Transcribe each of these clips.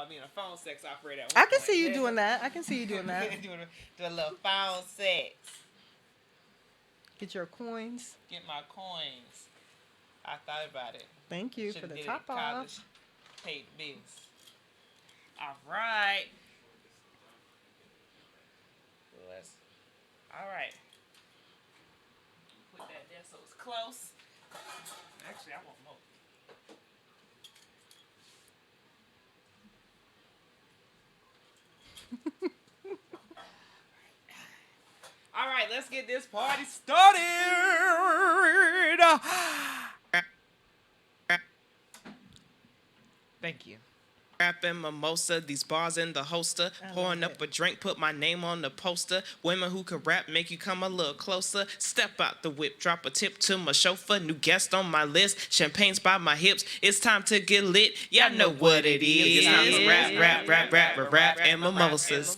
about being a phone sex operator at I one can point. see you doing that. I can see you doing that. Do a little phone sex. Get your coins. Get my coins. I thought about it. Thank you Should for have the did it top in college. off. Paid the bills. All right. Let's. All right. Put that there so it's close. Actually, I want more. All right, let's get this party started. Thank you. Rapping mimosa, these bars in the holster. Pouring up a drink, put my name on the poster. Women who can rap make you come a little closer. Step out the whip, drop a tip to my chauffeur. New guest on my list, champagne's by my hips. It's time to get lit, y'all know what it is. It's time for rap, and mimosas.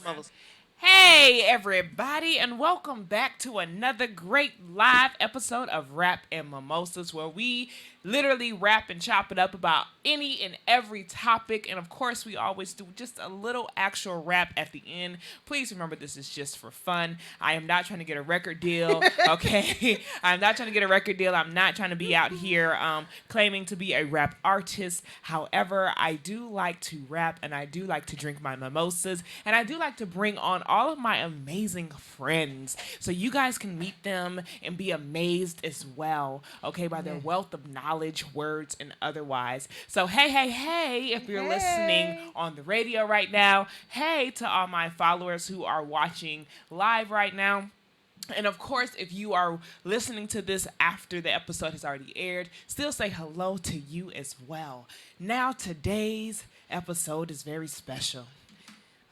Hey, everybody, and welcome back to another great live episode of Rap and Mimosas, where we literally rap and chop it up about any and every topic. And of course, we always do just a little actual rap at the end. Please remember, this is just for fun. I am not trying to get a record deal, okay? I'm not trying to get a record deal. I'm not trying to be out here claiming to be a rap artist. However, I do like to rap, and I do like to drink my mimosas, and I do like to bring on all of my amazing friends so you guys can meet them and be amazed as well, okay, by their wealth of knowledge, words, and otherwise. So hey, if you're listening on the radio right now, hey to all my followers who are watching live right now. And of course, if you are listening to this after the episode has already aired, still say hello to you as well. Now, today's episode is very special.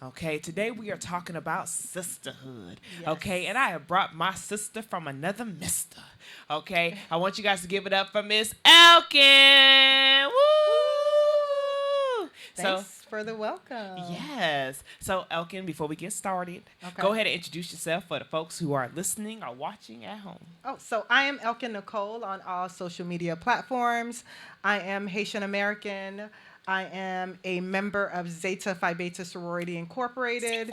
Okay, today we are talking about sisterhood. Yes. Okay, and I have brought my sister from another mister. Okay, I want you guys to give it up for Miss Elkin. Woo! Thanks for the welcome. Yes. So, Elkin, before we get started, go ahead and introduce yourself for the folks who are listening or watching at home. Oh, so I am Elkin Nicole on all social media platforms. I am Haitian American. I am a member of Zeta Phi Beta Sorority Incorporated.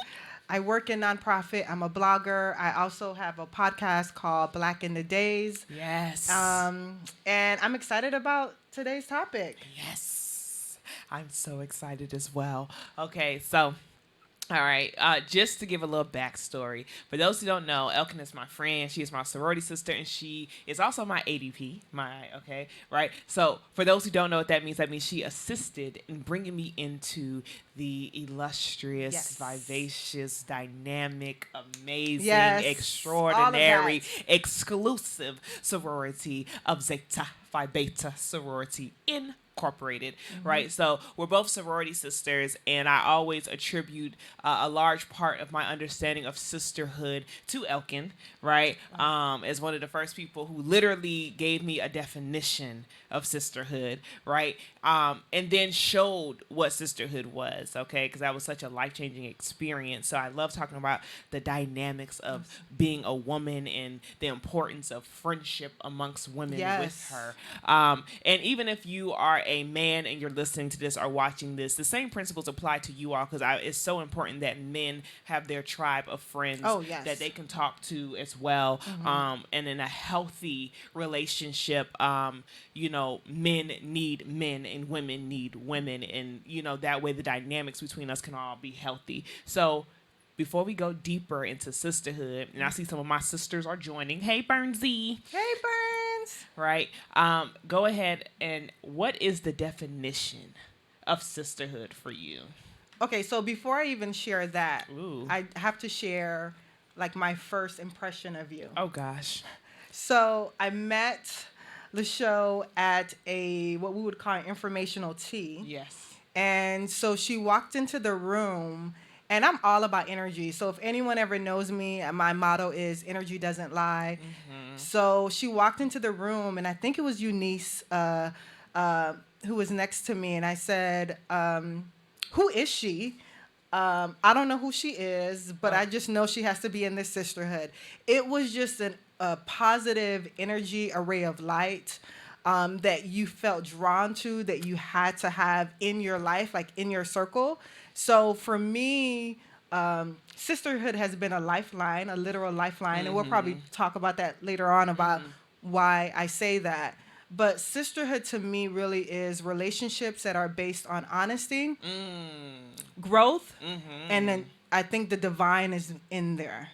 I work in nonprofit. I'm a blogger. I also have a podcast called Black in the Days. Yes. And I'm excited about today's topic. Yes. I'm so excited as well. Okay, so all right, just to give a little backstory. For those who don't know, Elkin is my friend. She is my sorority sister, and she is also my ADP. Right? So for those who don't know what that means she assisted in bringing me into the illustrious, vivacious, dynamic, amazing, extraordinary, exclusive sorority of Zeta Phi Beta Sorority Incorporated, right? So we're both sorority sisters, and I always attribute a large part of my understanding of sisterhood to Elkin, right? As one of the first people who literally gave me a definition of sisterhood, right? And then showed what sisterhood was, okay? Because that was such a life-changing experience. So I love talking about the dynamics of being a woman and the importance of friendship amongst women with her. And even if you are a man and you're listening to this or watching this, the same principles apply to you all, because it's so important that men have their tribe of friends that they can talk to as well. And in a healthy relationship, men need men and women need women, and that way the dynamics between us can all be healthy. So before we go deeper into sisterhood, and I see some of my sisters are joining. Hey, Burnsy. Hey, Burns. Right. Go ahead, and what is the definition of sisterhood for you? Okay, so before I even share that, I have to share like my first impression of you. Oh gosh. So I met LaShow at what we would call an informational tea. Yes. And so she walked into the room, and I'm all about energy. So if anyone ever knows me, my motto is energy doesn't lie. So she walked into the room, and I think it was Eunice who was next to me, and I said, who is she? I don't know who she is, but I just know she has to be in this sisterhood. It was just a positive energy, a ray of light. that you felt drawn to, that you had to have in your life, like in your circle. So for me, sisterhood has been a lifeline, a literal lifeline, and we'll probably talk about that later on about why I say that. But sisterhood to me really is relationships that are based on honesty, growth, and then I think the divine is in there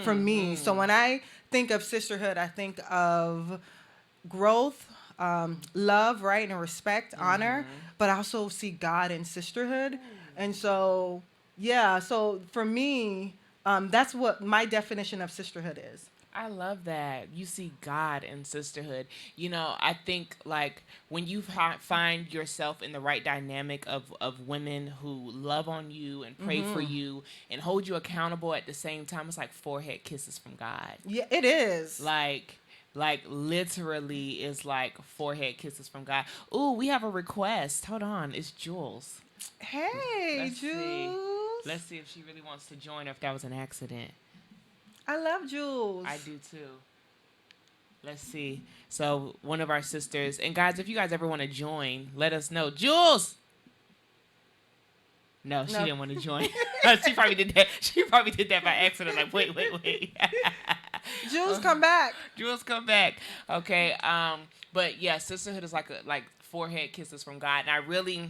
for me. So when I think of sisterhood, I think of growth, love, right, and respect, honor, but I also see God in sisterhood. And so, yeah, so for me, that's what my definition of sisterhood is. I love that. You see God in sisterhood. You know, I think like when you find yourself in the right dynamic of women who love on you and pray for you and hold you accountable at the same time, it's like forehead kisses from God. Yeah, it is. Like literally is like forehead kisses from God. Ooh, we have a request. Hold on. It's Jules. Hey, Let's see. Jules. Let's see if she really wants to join or if that was an accident. I love Jules. I do too. Let's see. So one of our sisters, and guys, if you guys ever want to join, let us know. Jules. No, she didn't want to join. She probably did that. She probably did that by accident. Like, wait. Jules, come back. Jules, come back. Okay. But yeah, sisterhood is like forehead kisses from God, and I really.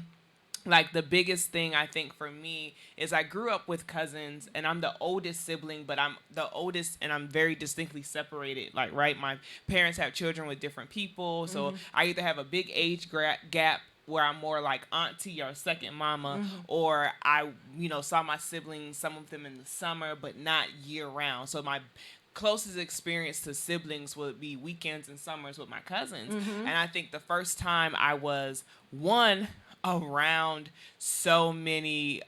Like the biggest thing I think for me is I grew up with cousins and I'm the oldest sibling, but I'm the oldest and I'm very distinctly separated. Like, right, my parents have children with different people. So I either have a big age gap where I'm more like auntie or second mama, or I, saw my siblings, some of them in the summer, but not year round. So my closest experience to siblings would be weekends and summers with my cousins. And I think the first time I was around so many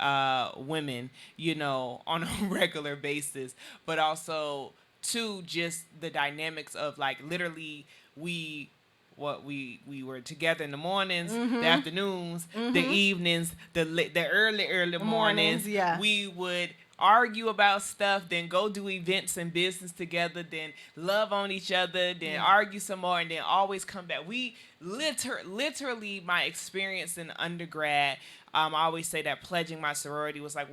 women, on a regular basis, but also two, just the dynamics of like literally we were together in the mornings, the afternoons, the evenings, the early mornings. Yeah. We would argue about stuff, then go do events and business together, then love on each other, then argue some more, and then always come back. We literally my experience in undergrad, I always say that pledging my sorority was like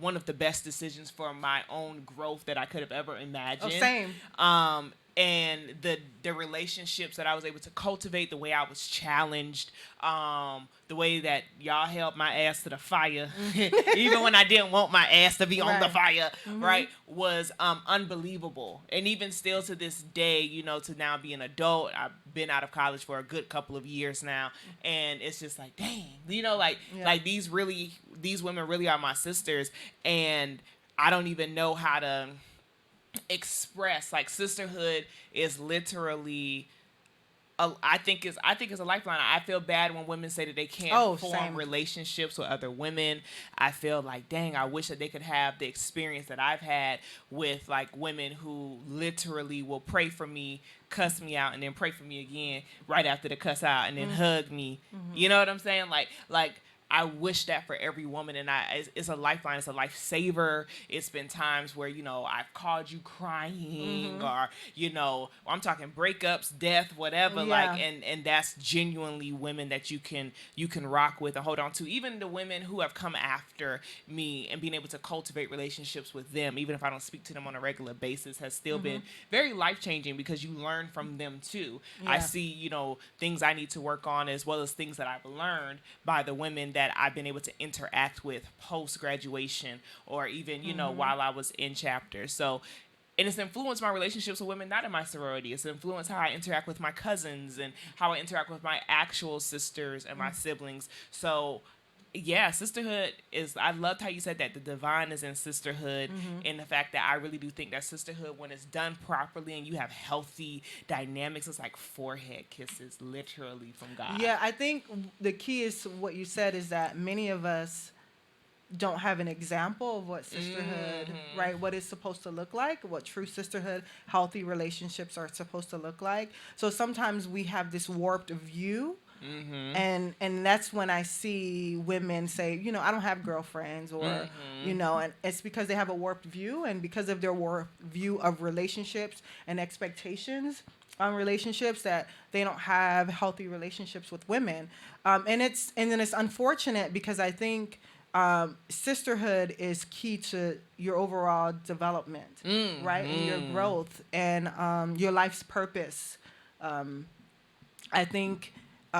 one of the best decisions for my own growth that I could have ever imagined. Oh, same. And the relationships that I was able to cultivate, the way I was challenged, the way that y'all held my ass to the fire, even when I didn't want my ass to be on the fire, right, was unbelievable. And even still to this day, to now be an adult, I've been out of college for a good couple of years now, and it's just like, dang, like these women really are my sisters, and I don't even know how to express. Like, sisterhood is literally I think it's a lifeline. I feel bad when women say that they can't form relationships with other women. I feel like, dang, I wish that they could have the experience that I've had with like women who literally will pray for me, cuss me out, and then pray for me again right after the cuss out, and then hug me. You know what I'm saying? Like I wish that for every woman, and it's a lifeline. It's a lifesaver. It's been times where, I've called you crying, or, I'm talking breakups, death, whatever, and that's genuinely women that you can rock with and hold on to. Even the women who have come after me and being able to cultivate relationships with them, even if I don't speak to them on a regular basis, has still been very life-changing because you learn from them too. Yeah. I see, things I need to work on, as well as things that I've learned by the women that I've been able to interact with post-graduation, or even, while I was in chapters. So, and it's influenced my relationships with women not in my sorority. It's influenced how I interact with my cousins and how I interact with my actual sisters and my siblings. So, yeah, sisterhood is, I loved how you said that the divine is in sisterhood, and the fact that I really do think that sisterhood, when it's done properly and you have healthy dynamics, it's like forehead kisses literally from God. Yeah, I think the key is what you said, is that many of us don't have an example of what sisterhood, right, what it's supposed to look like, what true sisterhood, healthy relationships are supposed to look like. So sometimes we have this warped view And that's when I see women say, you know, I don't have girlfriends, or you know, and it's because they have a warped view, and because of their warped view of relationships and expectations on relationships, that they don't have healthy relationships with women. And then it's unfortunate, because I think sisterhood is key to your overall development, right, and your growth, and your life's purpose. I think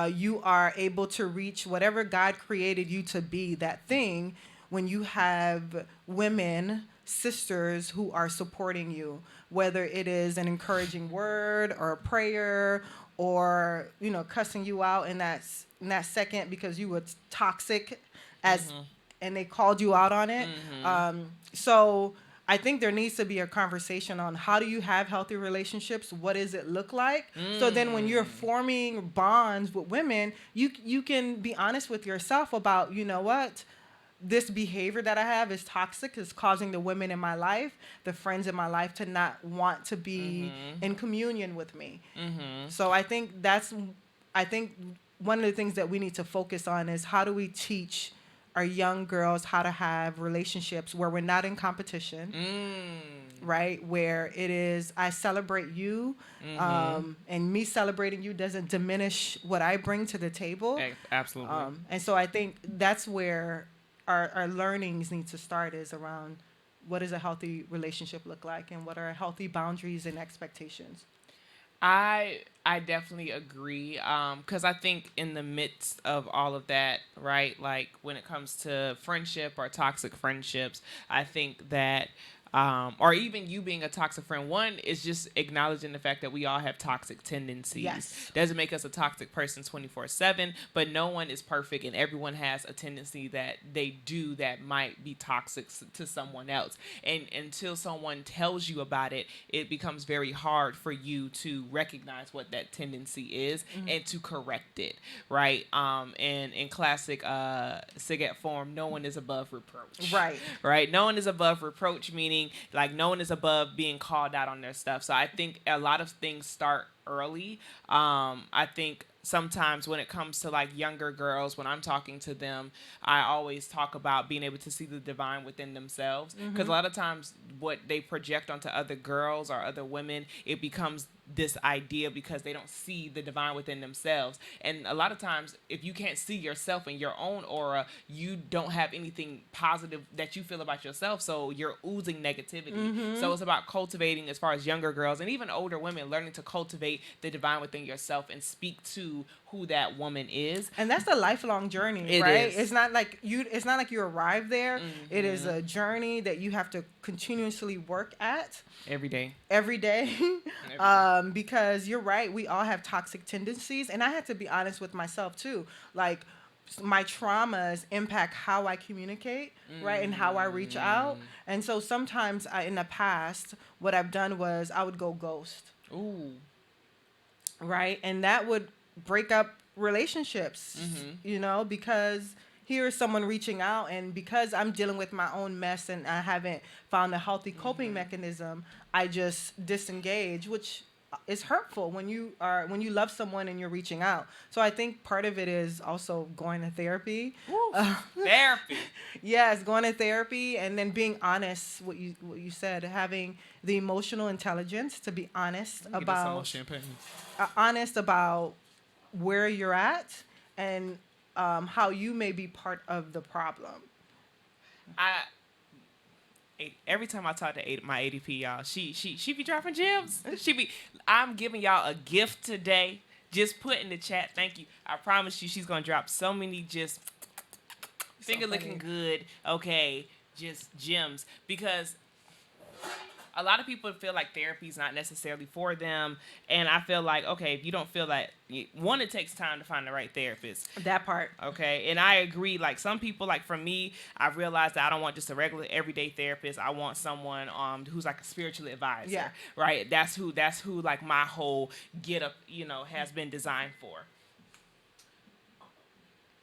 you are able to reach whatever God created you to be, that thing, when you have women, sisters, who are supporting you, whether it is an encouraging word or a prayer, or, you know, cussing you out in that second because you were toxic, as and they called you out on it. So I think there needs to be a conversation on, how do you have healthy relationships? What does it look like? So then when you're forming bonds with women, you can be honest with yourself about, you know what? This behavior that I have is toxic, is causing the women in my life, the friends in my life, to not want to be in communion with me. So I think one of the things that we need to focus on is, how do we teach our young girls how to have relationships where we're not in competition, right? Where it is, I celebrate you, and me celebrating you doesn't diminish what I bring to the table. Absolutely. And so I think that's where our learnings need to start, is around, what does a healthy relationship look like, and what are healthy boundaries and expectations. I definitely agree, because I think in the midst of all of that, right, like when it comes to friendship or toxic friendships, I think that, or even you being a toxic friend, one is just acknowledging the fact that we all have toxic tendencies. Yes. Doesn't make us a toxic person 24/7, but no one is perfect, and everyone has a tendency that they do that might be toxic to someone else. And until someone tells you about it, it becomes very hard for you to recognize what that tendency is and to correct it, right? And in classic SIGET form, no one is above reproach. Right? No one is above reproach, meaning like no one is above being called out on their stuff. So I think a lot of things start early. I think sometimes when it comes to like younger girls, when I'm talking to them, I always talk about being able to see the divine within themselves, because a lot of times what they project onto other girls or other women, it becomes this idea because they don't see the divine within themselves. And a lot of times, if you can't see yourself in your own aura, you don't have anything positive that you feel about yourself, so you're oozing negativity. So it's about cultivating, as far as younger girls and even older women, learning to cultivate the divine within yourself and speak to who that woman is. And that's a lifelong journey, right? It's not like you arrive there. It is a journey that you have to continuously work at every day. Because you're right, we all have toxic tendencies, and I had to be honest with myself too. Like, my traumas impact how I communicate, right, and how I reach out. And so sometimes in the past, what I've done was I would go ghost. Ooh. Right, and that would break up relationships, you know, because here is someone reaching out, and because I'm dealing with my own mess and I haven't found a healthy coping mechanism, I just disengage, which is hurtful when you love someone and you're reaching out. So I think part of it is also going to therapy. Therapy. Yes, going to therapy, and then being honest. What you said, having the emotional intelligence to be honest about where you're at, and how you may be part of the problem. Every time I talk to my ADP, y'all, she be dropping gems. I'm giving y'all a gift today. Just put in the chat, thank you. I promise you, she's gonna drop so many just finger looking good. Okay, just gems, because a lot of people feel like therapy is not necessarily for them, and I feel like, okay, if you don't feel like, one, it takes time to find the right therapist. That part. Okay, and I agree. Like, some people, like for me, I realized that I don't want just a regular everyday therapist. I want someone who's like a spiritual advisor. Yeah. Right. That's who like my whole get up, has been designed for.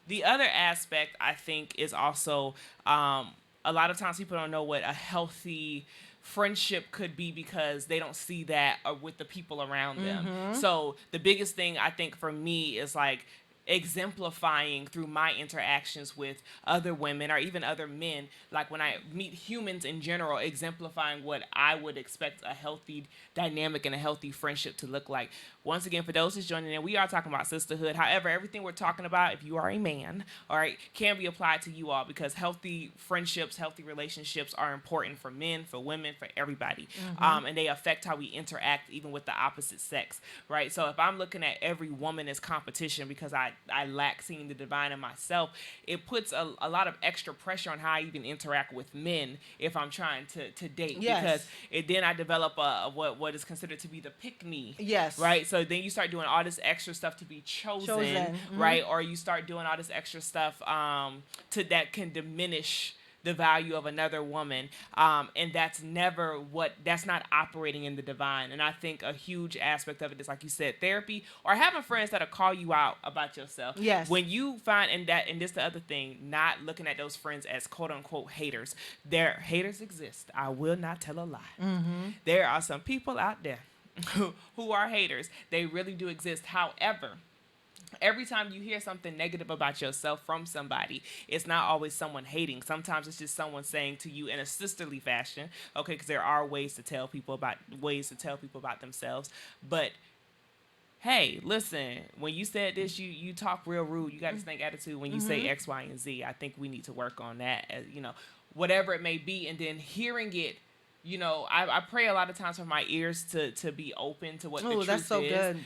The other aspect, I think, is also a lot of times people don't know what a healthy friendship could be because they don't see that with the people around them. So the biggest thing I think for me is like exemplifying through my interactions with other women or even other men, like when I meet humans in general, exemplifying what I would expect a healthy dynamic and a healthy friendship to look like. Once again, for those who's joining in, we are talking about sisterhood. However, everything we're talking about, if you are a man, all right, can be applied to you all, because healthy friendships, healthy relationships are important for men, for women, for everybody. And they affect how we interact even with the opposite sex, right? So if I'm looking at every woman as competition because I lack seeing the divine in myself, it puts a lot of extra pressure on how I even interact with men if I'm trying to date. Yes. Because then I develop what is considered to be the pick-me. Yes. Right? So then you start doing all this extra stuff to be chosen. Right? Or you start doing all this extra stuff that can diminish the value of another woman, and that's not operating in the divine. And I think a huge aspect of it is, like you said, therapy or having friends that'll call you out about yourself. Yes. When you find, and this the other thing, not looking at those friends as quote unquote haters. Haters exist. I will not tell a lie. There are some people out there who are haters. They really do exist. However, every time you hear something negative about yourself from somebody, it's not always someone hating. Sometimes it's just someone saying to you in a sisterly fashion, okay, because there are ways to tell people about themselves. But hey, listen, when you said this, you talk real rude. You got this thing attitude when you say X, Y, and Z. I think we need to work on that, whatever it may be. And then hearing it, I pray a lot of times for my ears to be open to what the truth is. That's so good.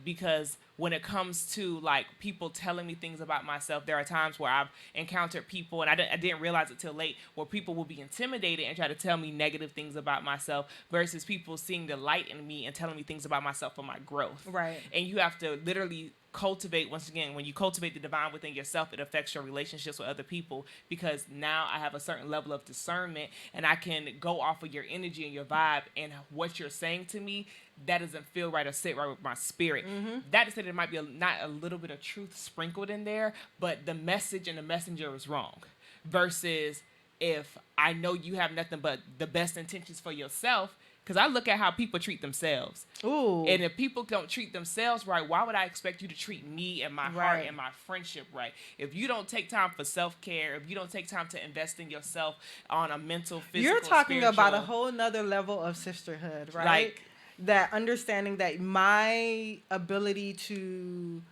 Because when it comes to like people telling me things about myself, there are times where I've encountered people, and I didn't realize it till late, where people will be intimidated and try to tell me negative things about myself versus people seeing the light in me and telling me things about myself for my growth. Right. And you have to literally cultivate, once again, when you cultivate the divine within yourself, it affects your relationships with other people, because now I have a certain level of discernment and I can go off of your energy and your vibe, and what you're saying to me, that doesn't feel right or sit right with my spirit. That is that there might be not a little bit of truth sprinkled in there, but the message and the messenger is wrong. Versus if I know you have nothing but the best intentions for yourself, because I look at how people treat themselves. Ooh. And if people don't treat themselves right, why would I expect you to treat me and my heart and my friendship right? If you don't take time for self-care, if you don't take time to invest in yourself on a mental, physical, you're talking spiritual, about a whole nother level of sisterhood, right? Like, that understanding that my ability to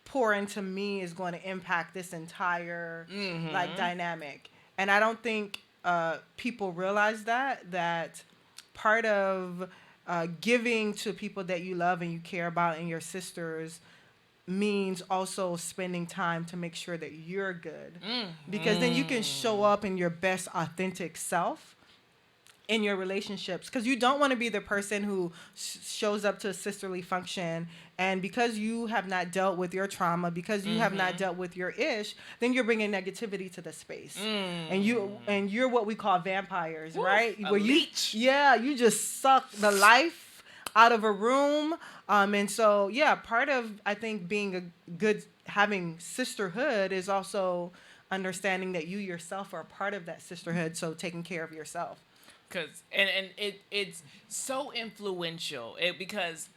pour into me is going to impact this entire like dynamic. And I don't think people realize that part of giving to people that you love and you care about and your sisters means also spending time to make sure that you're good. Because then you can show up in your best authentic self in your relationships, because you don't want to be the person who shows up to a sisterly function, and because you have not dealt with your trauma, because you have not dealt with your ish, then you're bringing negativity to the space. And you're what we call vampires. Ooh, right? Where leech. You just suck the life out of a room. And so part of, I think, being a good, having sisterhood is also understanding that you yourself are a part of that sisterhood, so taking care of yourself. And it's so influential, because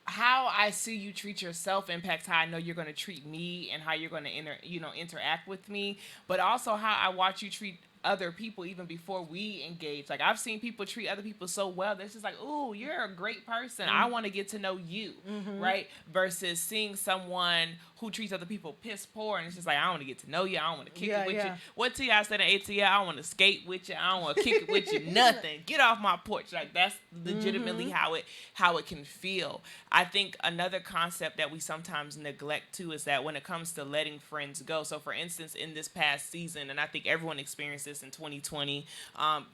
how I see you treat yourself impacts how I know you're going to treat me and how you're going to interact with me, but also how I watch you treat other people even before we engage. Like, I've seen people treat other people so well that's just like, ooh, you're a great person. I want to get to know you, right? Versus seeing someone who treats other people piss poor, and it's just like, I want to get to know you. I don't want to kick it with you. What to y'all said in ATL? I don't want to skate with you. I don't want to kick it with you. Nothing. Get off my porch. Like, that's legitimately how it can feel. I think another concept that we sometimes neglect too is that when it comes to letting friends go. So, for instance, in this past season, and I think everyone experienced this in 2020,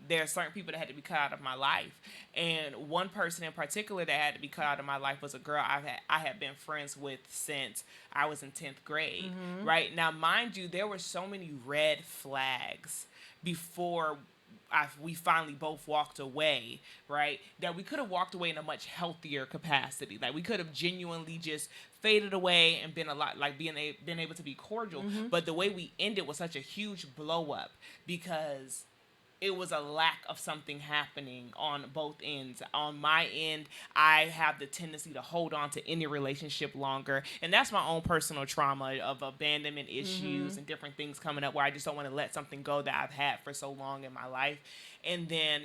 there are certain people that had to be cut out of my life, and one person in particular that had to be cut out of my life was a girl I had been friends with since I was in 10th grade. Right now, mind you, there were so many red flags before we finally both walked away, right? That we could have walked away in a much healthier capacity. Like, we could have genuinely just faded away and been a lot, like, been able to be cordial. But the way we ended was such a huge blow up, because it was a lack of something happening on both ends. On my end, I have the tendency to hold on to any relationship longer. And that's my own personal trauma of abandonment issues and different things coming up where I just don't want to let something go that I've had for so long in my life. And then,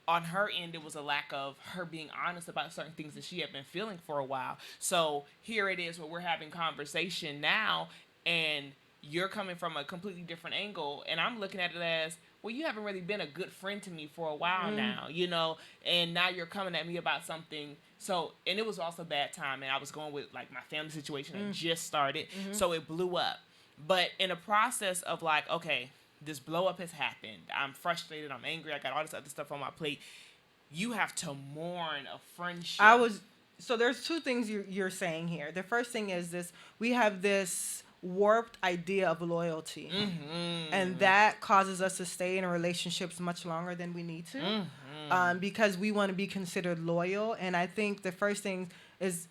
on her end, it was a lack of her being honest about certain things that she had been feeling for a while. So here it is where we're having conversation now, and you're coming from a completely different angle, and I'm looking at it as, well, you haven't really been a good friend to me for a while now, and now you're coming at me about something. So, and it was also bad time, and I was going with, like, my family situation had just started, so it blew up. But in a process of, like, okay, this blow up has happened. I'm frustrated. I'm angry. I got all this other stuff on my plate. You have to mourn a friendship. So there's two things you're saying here. The first thing is this: we have this warped idea of loyalty, and that causes us to stay in relationships much longer than we need to, because we want to be considered loyal. And I think the first thing is,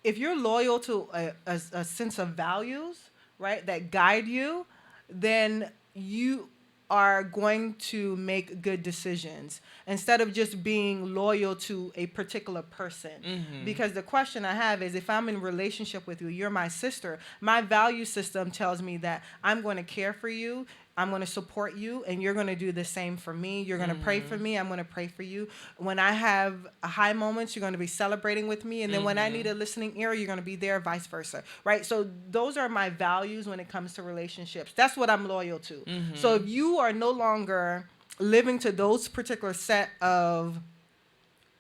if you're loyal to a sense of values, right, that guide you, then you are going to make good decisions instead of just being loyal to a particular person. Because the question I have is, if I'm in a relationship with you, you're my sister, my value system tells me that I'm going to care for you, I'm going to support you, and you're going to do the same for me. You're going to pray for me. I'm going to pray for you. When I have high moments, you're going to be celebrating with me. And then when I need a listening ear, you're going to be there, vice versa. Right? So those are my values when it comes to relationships. That's what I'm loyal to. So if you are no longer living to those particular set of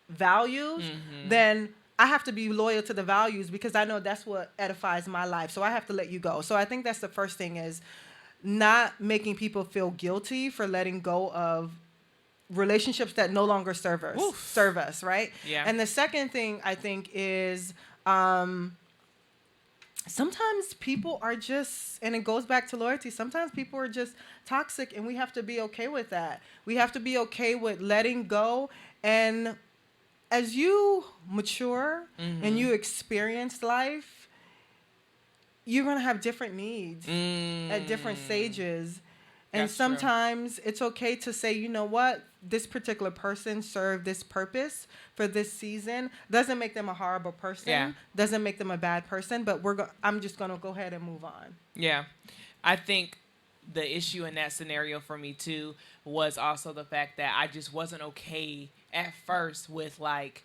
values, then I have to be loyal to the values, because I know that's what edifies my life. So I have to let you go. So I think that's the first thing, is not making people feel guilty for letting go of relationships that no longer serve us, right? Yeah. And the second thing I think is, sometimes people are just, and it goes back to loyalty, sometimes people are just toxic, and we have to be okay with that. We have to be okay with letting go. And as you mature and you experience life, you're going to have different needs at different stages. And That's sometimes it's okay to say, you know what, this particular person served this purpose for this season. Doesn't make them a horrible person. Doesn't make them a bad person. But I'm just going to go ahead and move on. Yeah. I think the issue in that scenario for me, too, was also the fact that I just wasn't okay at first with, like,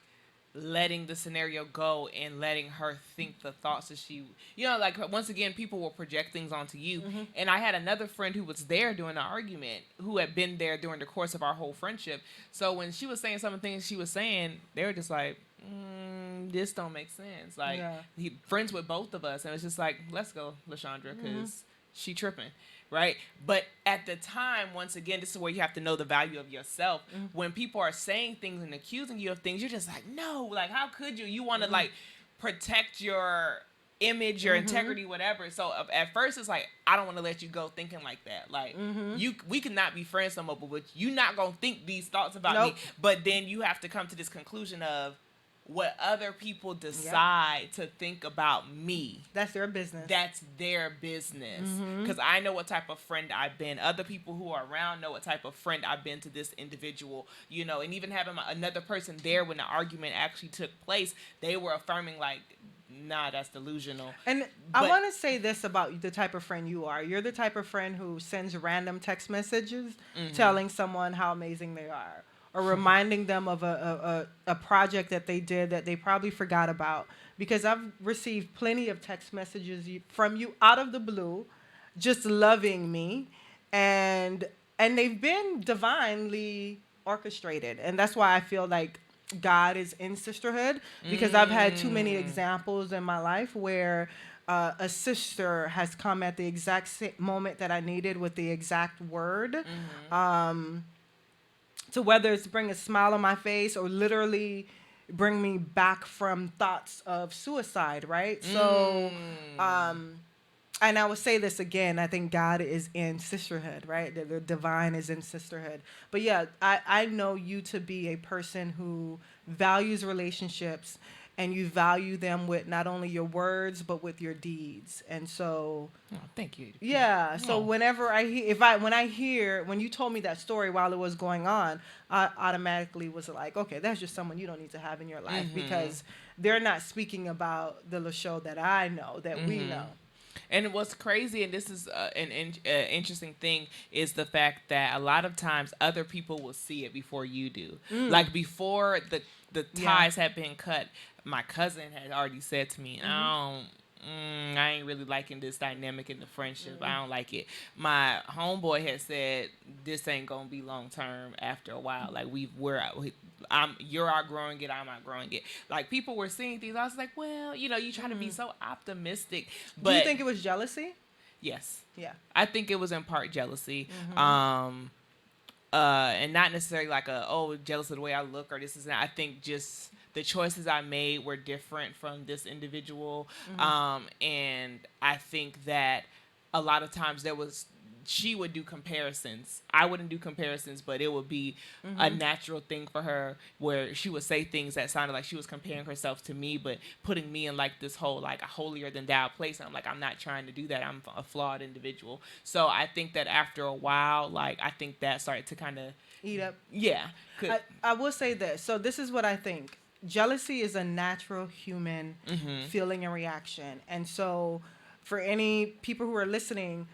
letting the scenario go and letting her think the thoughts that she, like, once again, people will project things onto you. And I had another friend who was there during the argument, who had been there during the course of our whole friendship. So when she was saying some of the things she was saying, they were just like, this don't make sense. Like, he friends with both of us. And it's just like, let's go, LaShondra, because she tripping. Right? But at the time, once again, this is where you have to know the value of yourself. When people are saying things and accusing you of things, you're just like, no, like, how could you? You want to, like, protect your image, your integrity, whatever. So at first, it's like, I don't want to let you go thinking like that. Like, we cannot be friends no more, but you're not going to think these thoughts about me. But then you have to come to this conclusion of, what other people decide to think about me, that's their business. That's their business. Because I know what type of friend I've been. Other people who are around know what type of friend I've been to this individual, and even having another person there when the argument actually took place, they were affirming, like, nah, that's delusional. And I want to say this about the type of friend you are. You're the type of friend who sends random text messages telling someone how amazing they are, or reminding them of a project that they did that they probably forgot about. Because I've received plenty of text messages from you out of the blue, just loving me, and they've been divinely orchestrated. And that's why I feel like God is in sisterhood, because I've had too many examples in my life where a sister has come at the exact moment that I needed with the exact word. To whether it's bring a smile on my face or literally bring me back from thoughts of suicide, right? So, and I will say this again, I think God is in sisterhood, right? The divine is in sisterhood. But yeah, I know you to be a person who values relationships and you value them with not only your words but with your deeds. And so Oh, thank you. yeah, so Oh. whenever I hear when you told me that story while it was going on, I automatically was like, okay, that's just someone you don't need to have in your life, because they're not speaking about the LaShow that I know, that we know. And what's crazy, and this is an interesting thing, is the fact that a lot of times other people will see it before you do. Like before the Yeah. ties had been cut, my cousin had already said to me, I ain't really liking this dynamic in the friendship. I don't like it. My homeboy had said this ain't gonna be long term after a while. Like you're outgrowing it, I'm outgrowing it. Like people were seeing things. I was like, well, you try to be so optimistic. But Do you think it was jealousy? yes, Yeah. I think it was in part jealousy. And not necessarily like jealous of the way I look or this is that. I think just the choices I made were different from this individual. And I think that a lot of times she would do comparisons. I wouldn't do comparisons, but it would be a natural thing for her where she would say things that sounded like she was comparing herself to me, but putting me in like this whole like a holier than thou place. And I'm like, I'm not trying to do that. I'm a flawed individual. So I think that after a while, like I think that started to kind of Eat up. yeah. I will say this. So this is what I think. Jealousy is a natural human feeling and reaction. And so for any people who are listening,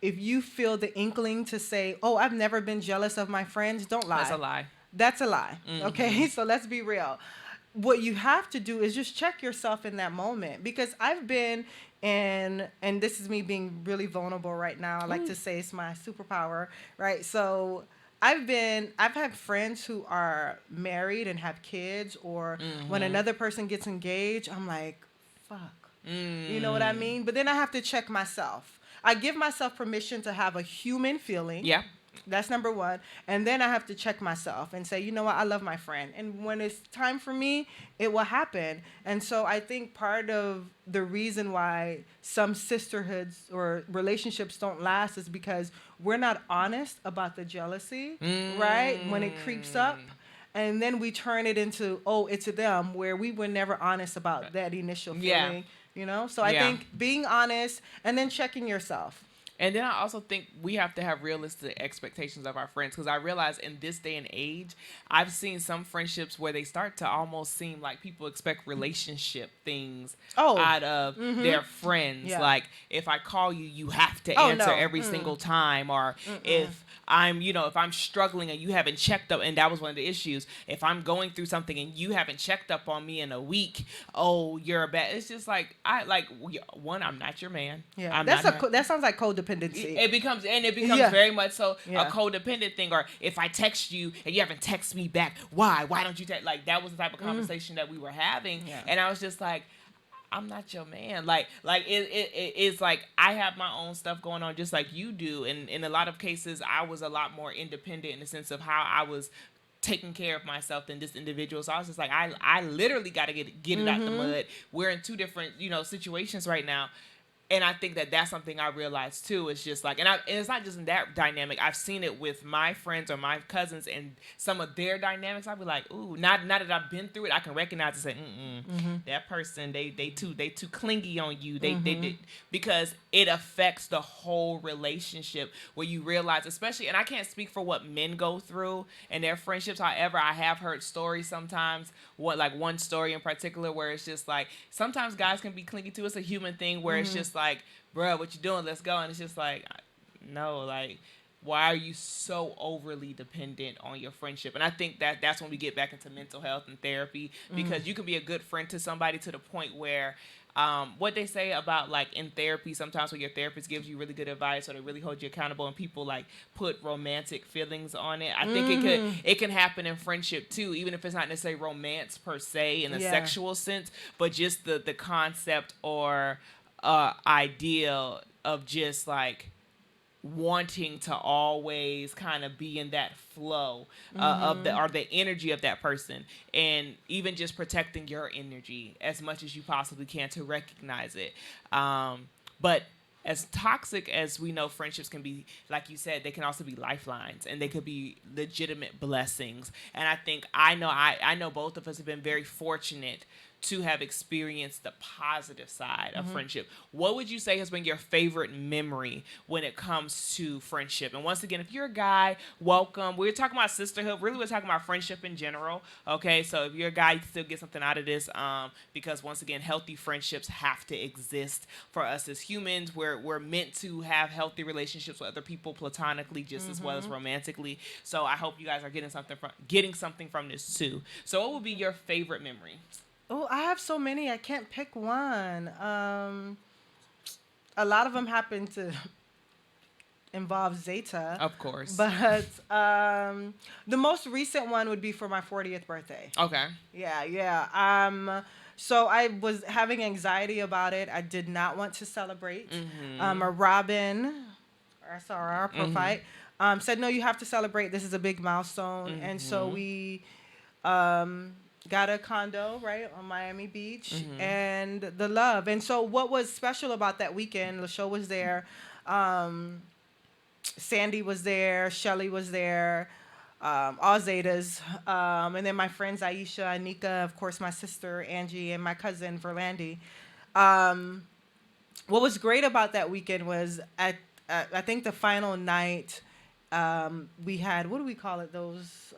if you feel the inkling to say, oh, I've never been jealous of my friends, don't lie. That's a lie. That's a lie. Okay? So let's be real. What you have to do is just check yourself in that moment, because I've been in, and this is me being really vulnerable right now. I like to say it's my superpower, right? So I've had friends who are married and have kids, or when another person gets engaged, I'm like, fuck. You know what I mean? But then I have to check myself. I give myself permission to have a human feeling. Yeah. That's number one. And then I have to check myself and say, you know what, I love my friend. And when it's time for me, it will happen. And so I think part of the reason why some sisterhoods or relationships don't last is because we're not honest about the jealousy, right? When it creeps up. And then we turn it into, oh, it's a them, where we were never honest about that initial feeling, So I think being honest and then checking yourself. And then I also think we have to have realistic expectations of our friends, because I realize in this day and age, I've seen some friendships where they start to almost seem like people expect relationship things out of their friends. Yeah. Like, if I call you, you have to answer every single time. Or if I'm struggling and you haven't checked up, and that was one of the issues. If I'm going through something and you haven't checked up on me in a week, oh, you're a bad. It's just like, I'm not your man. Yeah, that sounds like codependency. It becomes very much so a codependent thing. Or if I text you and you haven't texted me back, why don't you text? Like, that was the type of conversation that we were having, and I was just like, I'm not your man. It's like I have my own stuff going on just like you do, and in a lot of cases I was a lot more independent in the sense of how I was taking care of myself than this individual. So I was just like, I literally got to get it out the mud. We're in two different situations right now. And I think that that's something I realized too. It's just like, and it's not just in that dynamic. I've seen it with my friends or my cousins and some of their dynamics. I'll be like, ooh, now that I've been through it, I can recognize and say, that person, they too clingy on you. They because it affects the whole relationship, where you realize, especially, and I can't speak for what men go through in their friendships. However, I have heard stories sometimes. One story in particular where it's just like, sometimes guys can be clingy too. It's a human thing where it's just like, bruh, what you doing? Let's go. And it's just like, no, like, why are you so overly dependent on your friendship? And I think that's when we get back into mental health and therapy, because you can be a good friend to somebody to the point where what they say about, like, in therapy, sometimes when your therapist gives you really good advice or they really hold you accountable and people like put romantic feelings on it, I think it can happen in friendship too, even if it's not necessarily romance per se in a sexual sense, but just the concept or idea of just like wanting to always kind of be in that flow of the energy of that person, and even just protecting your energy as much as you possibly can to recognize it. But as toxic as we know friendships can be, like you said, they can also be lifelines, and they could be legitimate blessings. And I think I know both of us have been very fortunate to have experienced the positive side of friendship. What would you say has been your favorite memory when it comes to friendship? And once again, if you're a guy, welcome. We're talking about sisterhood. Really, we're talking about friendship in general. Okay, so if you're a guy, you can still get something out of this, because once again, healthy friendships have to exist for us as humans. We're meant to have healthy relationships with other people platonically just as well as romantically. So I hope you guys are getting something from this too. So what would be your favorite memory? Oh, I have so many. I can't pick one. A lot of them happen to involve Zeta. Of course. But the most recent one would be for my 40th birthday. Okay. Yeah. So I was having anxiety about it. I did not want to celebrate. A Robin, I saw our profile, said, no, you have to celebrate. This is a big milestone. And so we got a condo, right, on Miami Beach, and the love. And so what was special about that weekend, LaShaw was there, Sandy was there, Shelly was there, all Zetas, and then my friends Aisha, Anika, of course my sister Angie, and my cousin Verlandi. What was great about that weekend was I think the final night, we had, what do we call it, those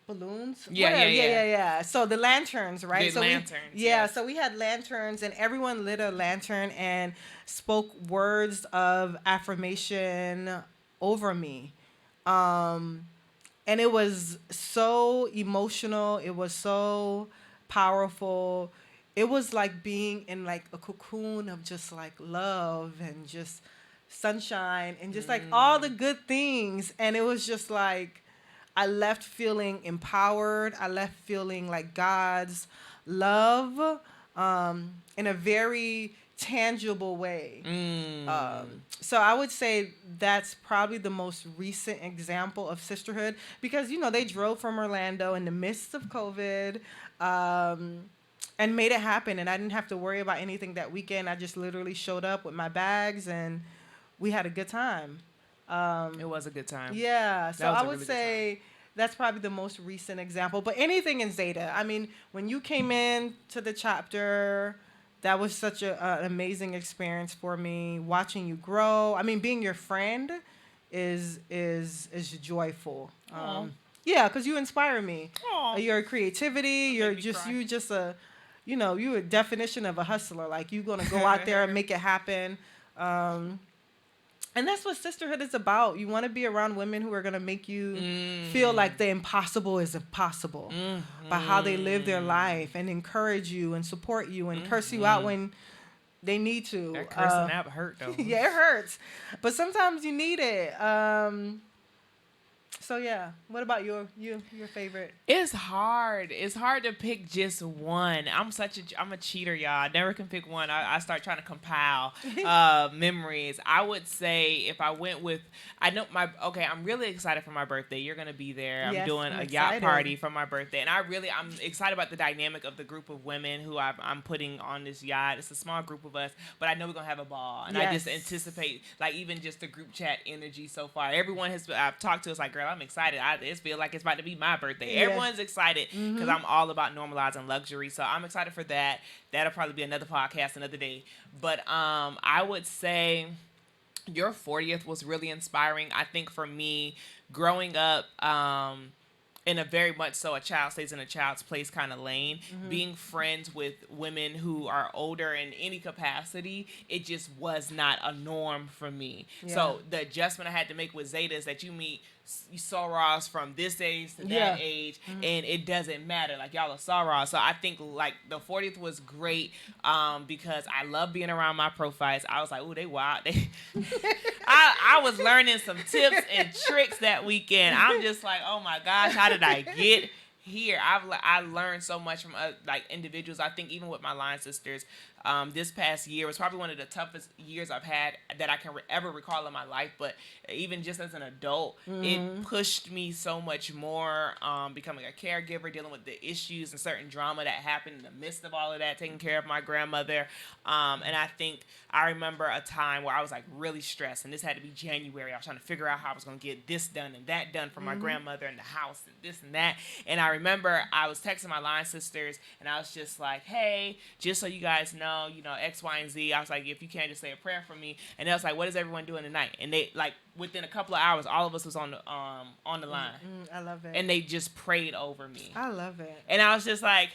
balloons? Yeah. So the lanterns, right? So we had lanterns, and everyone lit a lantern and spoke words of affirmation over me. And it was so emotional. It was so powerful. It was like being in like a cocoon of just like love and just sunshine and just like all the good things. And it was just like, I left feeling empowered. I left feeling like God's love in a very tangible way. So I would say that's probably the most recent example of sisterhood because, you know, they drove from Orlando in the midst of COVID and made it happen. And I didn't have to worry about anything that weekend. I just literally showed up with my bags and we had a good time. It was a good time. Yeah, so I would say that's probably the most recent example. But anything in Zeta, I mean, when you came in to the chapter, that was such an amazing experience for me. Watching you grow, I mean, being your friend is joyful. Yeah, because you inspire me. Your creativity, you're a definition of a hustler. Like you're gonna go out there and make it happen. And that's what sisterhood is about. You want to be around women who are going to make you feel like the impossible is impossible by how they live their life and encourage you and support you and curse you out when they need to. That cursing out hurt, though. Yeah, it hurts. But sometimes you need it. So, yeah. What about your favorite? It's hard. It's hard to pick just one. I'm a cheater, y'all. I never can pick one. I start trying to compile memories. I would say if I went with, I'm really excited for my birthday. You're going to be there. I'm doing a yacht party for my birthday. And I'm excited about the dynamic of the group of women who I'm putting on this yacht. It's a small group of us, but I know we're going to have a ball. And I just anticipate, like, even just the group chat energy so far. Everyone I've talked to is like, girl, I'm excited. It feels like it's about to be my birthday. Yeah. Everyone's excited because I'm all about normalizing luxury. So I'm excited for that. That'll probably be another podcast another day. But I would say your 40th was really inspiring. I think for me, growing up in a very much so a child stays in a child's place kind of lane, being friends with women who are older in any capacity, it just was not a norm for me. Yeah. So the adjustment I had to make with Zeta is that you meet sorors from this age to that age, and it doesn't matter. Like, y'all are sorors. So I think, like, the 40th was great because I love being around my profiles. I was like, ooh, they wild. I was learning some tips and tricks that weekend. I'm just like, oh, my gosh, how did I get here? I learned so much from like individuals. I think even with my line sisters, This past year was probably one of the toughest years I've had that I can ever recall in my life. But even just as an adult, it pushed me so much more, becoming a caregiver, dealing with the issues and certain drama that happened in the midst of all of that, taking care of my grandmother. And I think I remember a time where I was like really stressed, and this had to be January. I was trying to figure out how I was going to get this done and that done for my grandmother and the house and this and that. And I remember I was texting my line sisters, and I was just like, hey, just so you guys know, X, Y, and Z. I was like, if you can, just say a prayer for me. And they was like, what is everyone doing tonight? And they, like, within a couple of hours, all of us was on the line. I love it. And they just prayed over me. I love it. And I was just like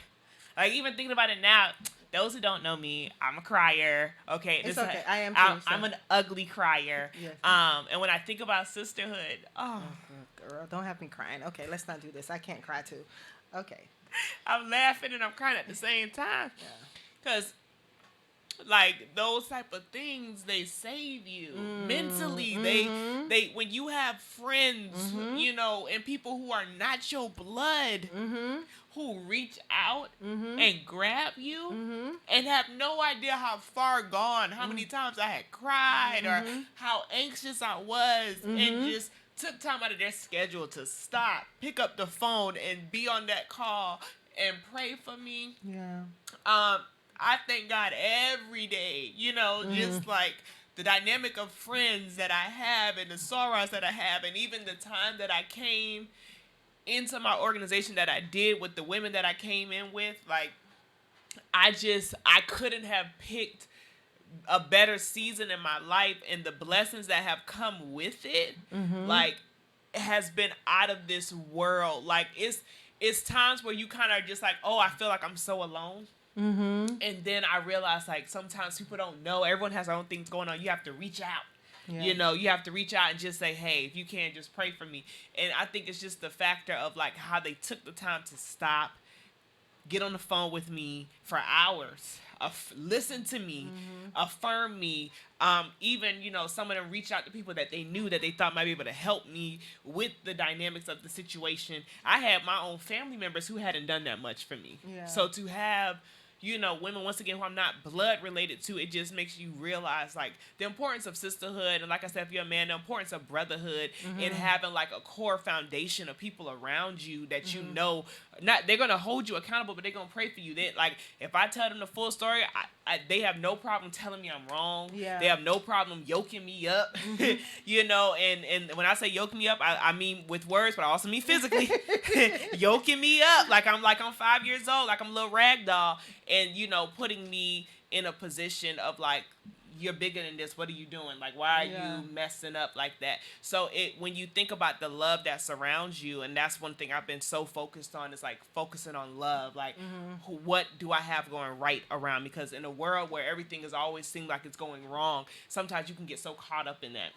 even thinking about it now, those who don't know me, I'm a crier. Okay, it's okay. I am too. I'm an ugly crier. Yes. And when I think about sisterhood, girl, don't have me crying. Okay, let's not do this. I can't cry too. Okay. I'm laughing and I'm crying at the same time. Because like those type of things, they save you mentally. They when you have friends, and people who are not your blood, who reach out and grab you and have no idea how far gone, how many times I had cried or how anxious I was, and just took time out of their schedule to stop, pick up the phone, and be on that call and pray for me. Yeah. I thank God every day, just like the dynamic of friends that I have and the sorrows that I have, and even the time that I came into my organization that I did with the women that I came in with. Like, I couldn't have picked a better season in my life, and the blessings that have come with it, like, has been out of this world. Like, it's times where you kind of just like, oh, I feel like I'm so alone. And then I realized, like, sometimes people don't know. Everyone has their own things going on. You have to reach out. Yeah. You have to reach out and just say, hey, if you can, just pray for me. And I think it's just the factor of, like, how they took the time to stop, get on the phone with me for hours, listen to me, affirm me. Even, some of them reach out to people that they knew that they thought might be able to help me with the dynamics of the situation. I had my own family members who hadn't done that much for me. Yeah. So to have women, once again, who I'm not blood related to, it just makes you realize, like, the importance of sisterhood. And like I said, if you're a man, the importance of brotherhood and having, like, a core foundation of people around you that they're going to hold you accountable, but they're going to pray for you. They, like, if I tell them the full story, they have no problem telling me I'm wrong. Yeah. They have no problem yoking me up, and when I say yoke me up, I mean with words, but I also mean physically, yoking me up like I'm 5 years old, like I'm a little rag doll, and putting me in a position of, like, you're bigger than this. What are you doing? Like, why are you messing up like that? So when you think about the love that surrounds you, and that's one thing I've been so focused on, is like focusing on love. Like, what do I have going right around me? Because in a world where everything is always seems like it's going wrong, sometimes you can get so caught up in that.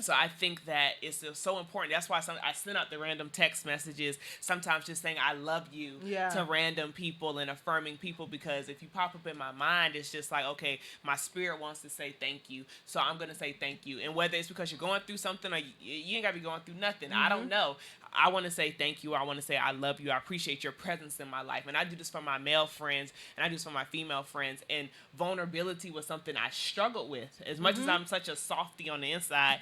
So I think that it's so important. That's why I send out the random text messages, sometimes just saying I love you to random people and affirming people, because if you pop up in my mind, it's just like, okay, my spirit wants to say thank you, so I'm gonna say thank you. And whether it's because you're going through something or you ain't gotta be going through nothing, I don't know, I want to say thank you. I want to say I love you. I appreciate your presence in my life. And I do this for my male friends, and I do this for my female friends. And vulnerability was something I struggled with. As much as I'm such a softie on the inside,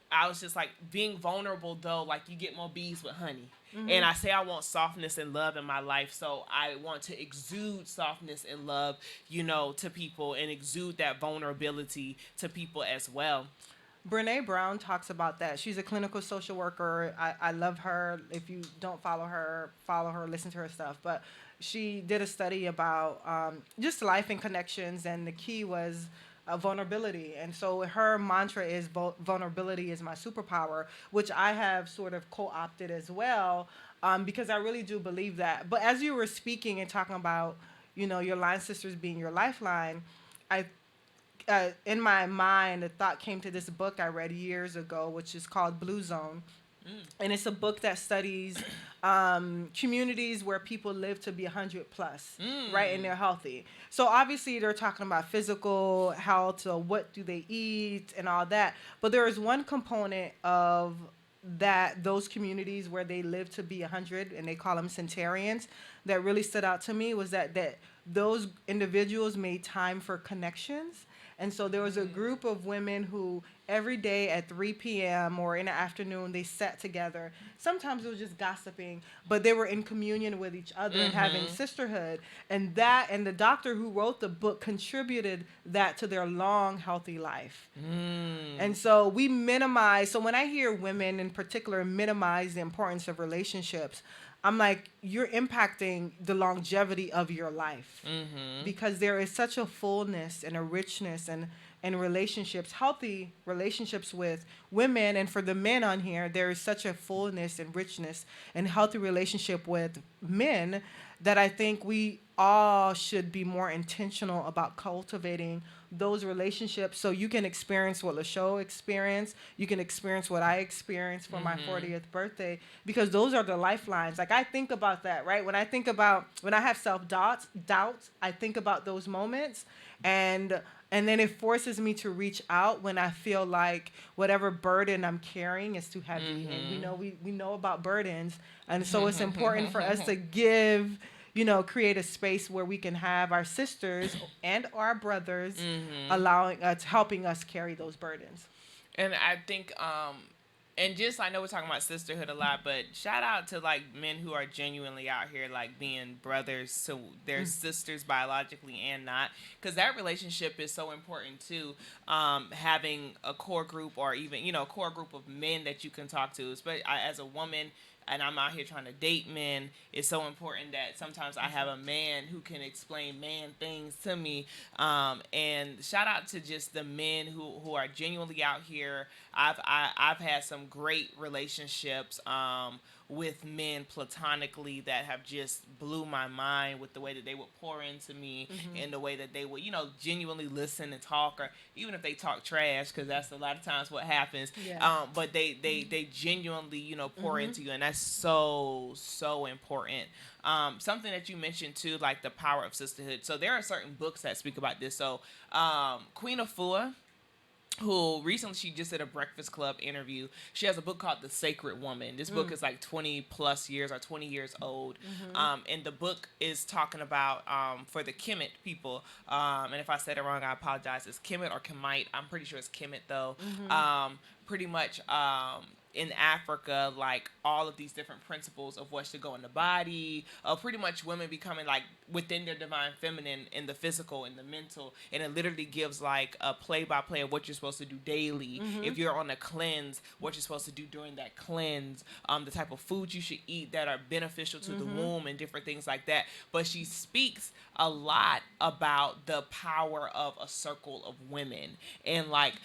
I was just like, being vulnerable, though, like, you get more bees with honey. And I say I want softness and love in my life, so I want to exude softness and love, to people, and exude that vulnerability to people as well. Brene Brown talks about that. She's a clinical social worker. I love her. If you don't follow her, listen to her stuff. But she did a study about just life and connections, and the key was vulnerability. And so her mantra is vulnerability is my superpower, which I have sort of co-opted as well, because I really do believe that. But as you were speaking and talking about, your line sisters being your lifeline, in my mind, a thought came to this book I read years ago, which is called Blue Zone. And it's a book that studies communities where people live to be 100 plus, right? And they're healthy. So obviously they're talking about physical health, so what do they eat and all that. But there is one component of that those communities where they live to be 100 and they call them centenarians, that really stood out to me was that those individuals made time for connections. And so there was a group of women who every day at 3 p.m. or in the afternoon, they sat together. Sometimes it was just gossiping, but they were in communion with each other and having sisterhood. And the doctor who wrote the book contributed that to their long, healthy life. And so we minimize, so when I hear women in particular minimize the importance of relationships, I'm like, you're impacting the longevity of your life, because there is such a fullness and a richness and relationships, healthy relationships with women. And for the men on here, there is such a fullness and richness and healthy relationship with men that I think we all should be more intentional about cultivating those relationships, so you can experience what LaShow experienced, you can experience what I experienced for my 40th birthday, because those are the lifelines. Like, I think about that, right? When I have self-doubts, I think about those moments, and then it forces me to reach out when I feel like whatever burden I'm carrying is too heavy. And we know about burdens, and so it's important for us to give, create a space where we can have our sisters and our brothers allowing us, helping us carry those burdens. And I think, and just, I know we're talking about sisterhood a lot, but shout out to like men who are genuinely out here, like being brothers to their sisters biologically and not, because that relationship is so important too. Having a core group, or even, a core group of men that you can talk to, especially as a woman, and I'm out here trying to date men, it's so important that sometimes I have a man who can explain man things to me. And shout out to just the men who are genuinely out here. I've had some great relationships with men platonically that have just blew my mind with the way that they would pour into me, and the way that they would, genuinely listen and talk, or even if they talk trash, because that's a lot of times what happens. But they genuinely, pour into you, and that's so important. Something that you mentioned too, like the power of sisterhood. So there are certain books that speak about this. So Queen Afua, who recently, she just did a Breakfast Club interview. She has a book called The Sacred Woman. This book is like 20 plus years or 20 years old. And the book is talking about, for the Kemet people, and if I said it wrong, I apologize. It's Kemet or Kemite. I'm pretty sure it's Kemet though. Pretty much, in Africa, like all of these different principles of what should go in the body, pretty much women becoming like within their divine feminine in the physical and the mental, and it literally gives like a play-by-play of what you're supposed to do daily. If you're on a cleanse, what you're supposed to do during that cleanse, the type of foods you should eat that are beneficial to the womb, and different things like that. But she speaks a lot about the power of a circle of women, and like,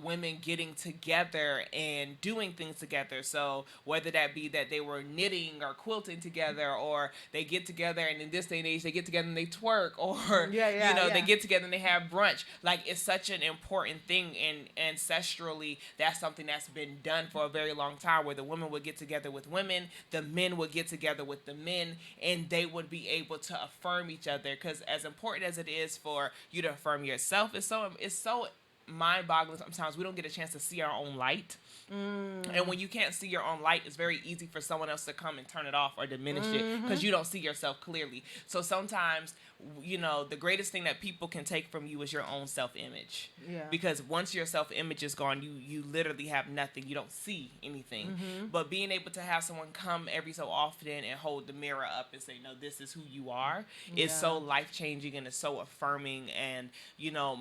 women getting together and doing things together. So whether that be that they were knitting or quilting together, or they get together, and in this day and age they get together and they twerk, or they get together and they have brunch. Like, it's such an important thing, and ancestrally that's something that's been done for a very long time, where the women would get together with women, the men would get together with the men, and they would be able to affirm each other. Because as important as it is for you to affirm yourself, it's so mind-boggling sometimes we don't get a chance to see our own light. And when you can't see your own light, it's very easy for someone else to come and turn it off or diminish it, because you don't see yourself clearly. So sometimes, the greatest thing that people can take from you is your own self-image. Because once your self-image is gone, you literally have nothing. You don't see anything. But being able to have someone come every so often and hold the mirror up and say, no, this is who you are, is so life-changing, and it's so affirming. And,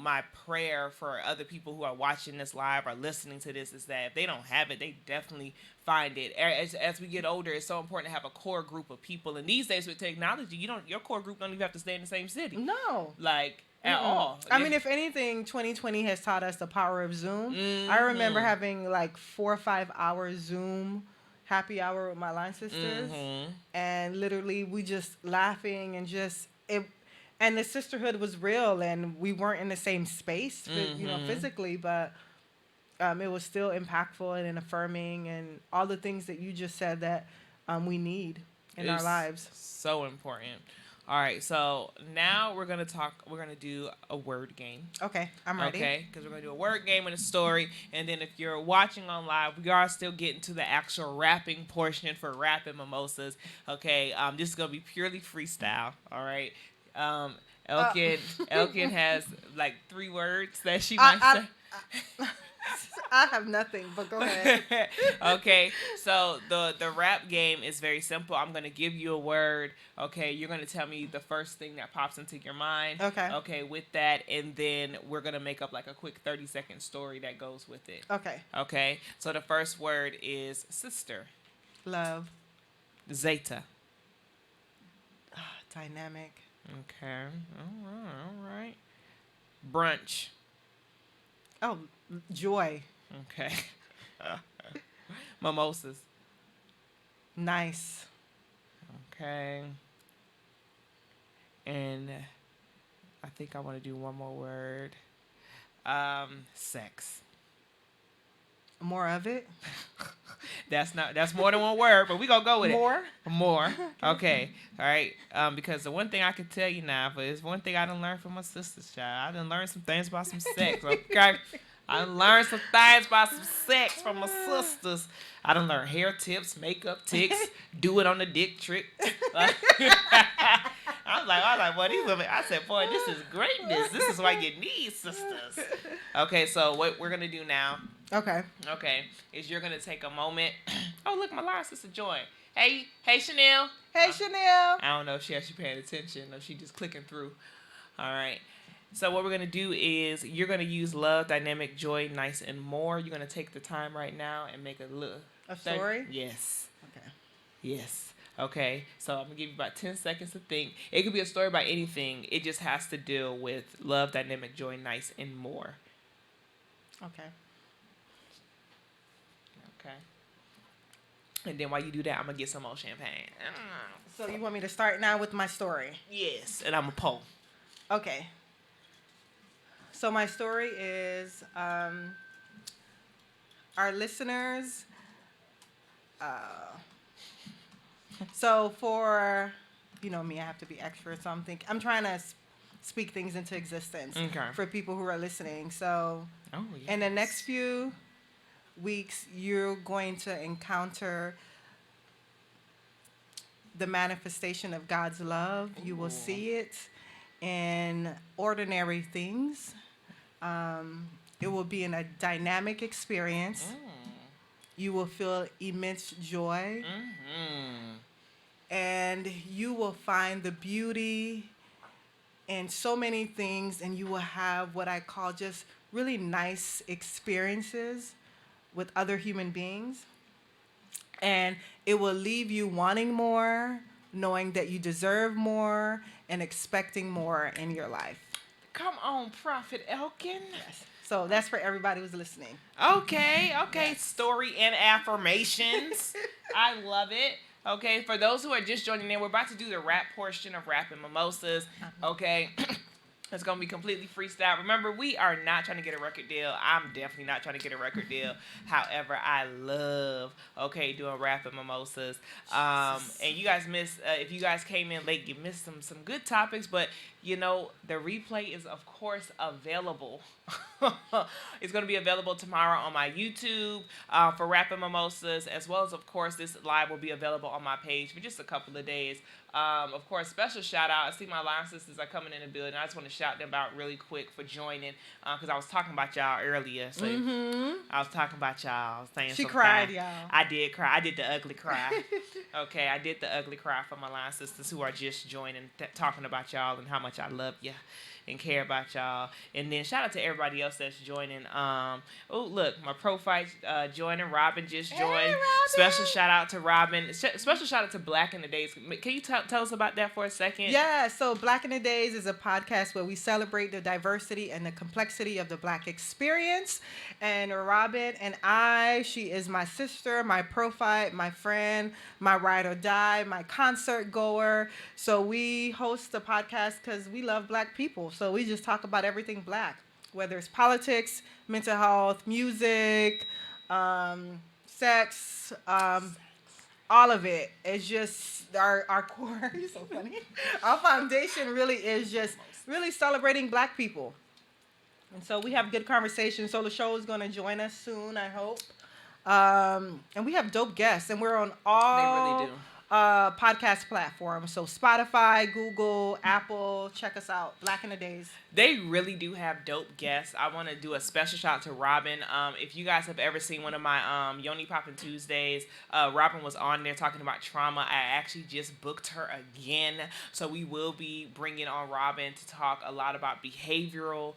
my prayer for other people who are watching this live or listening to this is that if they don't have it, they definitely find it. As we get older, it's so important to have a core group of people. And these days with technology, your core group don't even have to stay in the same city. No. Like, at all. I mean, if anything, 2020 has taught us the power of Zoom. I remember having like 4 or 5 hours Zoom happy hour with my line sisters, and literally we just laughing and just it. And the sisterhood was real, and we weren't in the same space, physically, but it was still impactful and affirming, and all the things that you just said that we need in our lives. So important. All right, so now we're gonna talk. We're gonna do a word game. Okay, I'm ready. Okay, because we're gonna do a word game and a story, and then if you're watching on live, we are still getting to the actual rapping portion for rapping mimosas. Okay, this is gonna be purely freestyle. All right, Uh, Elkin has like 3 words that she might I, say. I have nothing, but go ahead. Okay, so the rap game is very simple. I'm gonna give you a word. Okay, you're gonna tell me the first thing that pops into your mind. Okay. Okay, with that, and then we're gonna make up like a quick 30-second story that goes with it. Okay. Okay. So the first word is sister. Love. Zeta. Dynamic. Okay. All right. Brunch. Oh, joy. Okay. Mimosas. Nice. Okay. And I think I want to do one more word. Sex. More of it. That's more than one word, but we gonna go with More? it. More. Okay. All right. Because the one thing I can tell you now, but it's one thing I done learned from my sister's child. I done learned some things about some sex. Okay. I done learned some things about some sex from my sisters. I done learned hair tips, makeup tips, do it on the dick trick. I was like, boy, these women. I said, boy, this is greatness. This is why you need sisters. Okay, so what we're gonna do now? Okay. Okay, is you're gonna take a moment. Oh, look, my line sister joined. Hey, Chanel. Hey, Chanel. I don't know if she actually paying attention or she just clicking through. All right. So what we're going to do is you're going to use love, dynamic, joy, nice, and more. You're going to take the time right now and make a story? Yes. Okay. Yes. Okay. So I'm going to give you about 10 seconds to think. It could be a story about anything. It just has to deal with love, dynamic, joy, nice, and more. Okay. Okay. And then while you do that, I'm going to get some more champagne. So you want me to start now with my story? Yes. And I'm a poll. Okay. So my story is our listeners. So for, you know me, I have to be extra. So I'm trying to speak things into existence for people who are listening. So in the next few weeks, you're going to encounter the manifestation of God's love. Ooh. You will see it in ordinary things. It will be in a dynamic experience. You will feel immense joy. And you will find the beauty in so many things, and you will have what I call just really nice experiences with other human beings. And it will leave you wanting more, knowing that you deserve more, and expecting more in your life. Come on, Prophet Elkin. Yes. So that's for everybody who's listening. Okay. Yes. Story and affirmations. I love it. Okay, for those who are just joining in, we're about to do the rap portion of Rapping Mimosas. Okay. It's going to be completely freestyle. Remember, we are not trying to get a record deal. I'm definitely not trying to get a record deal. However, I love, doing Rapping Mimosas. And you guys missed, if you guys came in late, you missed some good topics. But, the replay is, of course, available. It's going to be available tomorrow on my YouTube for Rapping Mimosas, as well as, of course, this live will be available on my page for just a couple of days. Of course, special shout out. I see my line sisters are coming in the building. I just want to shout them out really quick for joining because I was talking about y'all earlier. So I was talking about y'all. Saying she cried, y'all. I did cry. I did the ugly cry. Okay, I did the ugly cry for my line sisters who are just joining, talking about y'all and how much I love you and care about y'all. And then shout out to everybody else that's joining. Look, my pro fight joining. Robin just joined. Hey, Robin. Special shout out to Robin. Special shout out to Black in the Days. Can you tell us about that for a second? Yeah, so Black in the Days is a podcast where we celebrate the diversity and the complexity of the Black experience. And Robin and she is my sister, my pro fight, my friend, my ride or die, my concert goer. So we host the podcast because we love Black people. So we just talk about everything Black, whether it's politics, mental health, music, sex, all of it. It's just our core. You're so funny. Our foundation really is just really celebrating Black people. And so we have good conversations. So the show is going to join us soon, I hope. And we have dope guests, and we're on all They really do. podcast platforms. So Spotify, Google, Apple. Check us out. Black in the Days. They really do have dope guests. I want to do a special shout out to Robin. If you guys have ever seen one of my Yoni Poppin' Tuesdays, Robin was on there talking about trauma. I actually just booked her again. So we will be bringing on Robin to talk a lot about behavioral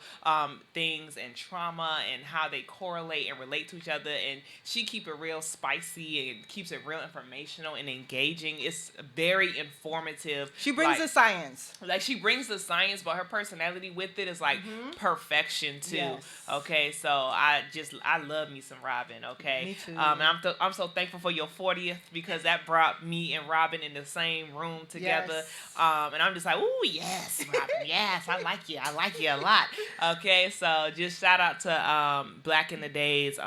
things and trauma and how they correlate and relate to each other. And she keep it real spicy and keeps it real informational and engaging. It's very informative. She brings the science. Like, she brings the science, but her personality with it is like perfection too. Yes. Okay, so I love me some Robin. Okay, Me too. And I'm so thankful for your 40th, because that brought me and Robin in the same room together. Yes. And I'm just like, ooh, yes, Robin, yes, I like you a lot. Okay, so just shout out to Black in the Days,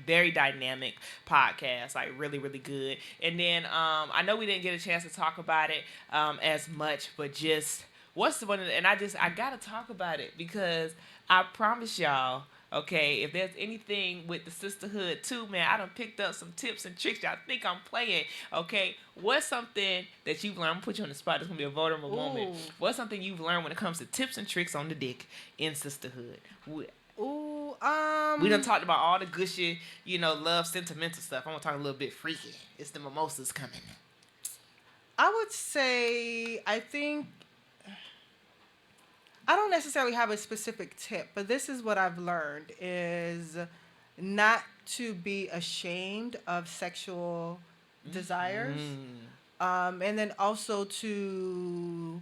very dynamic podcast, like really, really good. And then I know we didn't get a chance to talk about it as much, but just what's the one? And I gotta talk about it, because I promise y'all, okay, if there's anything with the sisterhood too, man, I done picked up some tips and tricks. Y'all think I'm playing, okay? What's something that you've learned? I'm gonna put you on the spot. It's gonna be a vulnerable moment. What's something you've learned when it comes to tips and tricks on the dick in sisterhood? We done talked about all the gushy, love, sentimental stuff. I'm gonna talk a little bit freaky. It's the mimosas coming. I would say, I don't necessarily have a specific tip, but this is what I've learned, is not to be ashamed of sexual desires. And then also to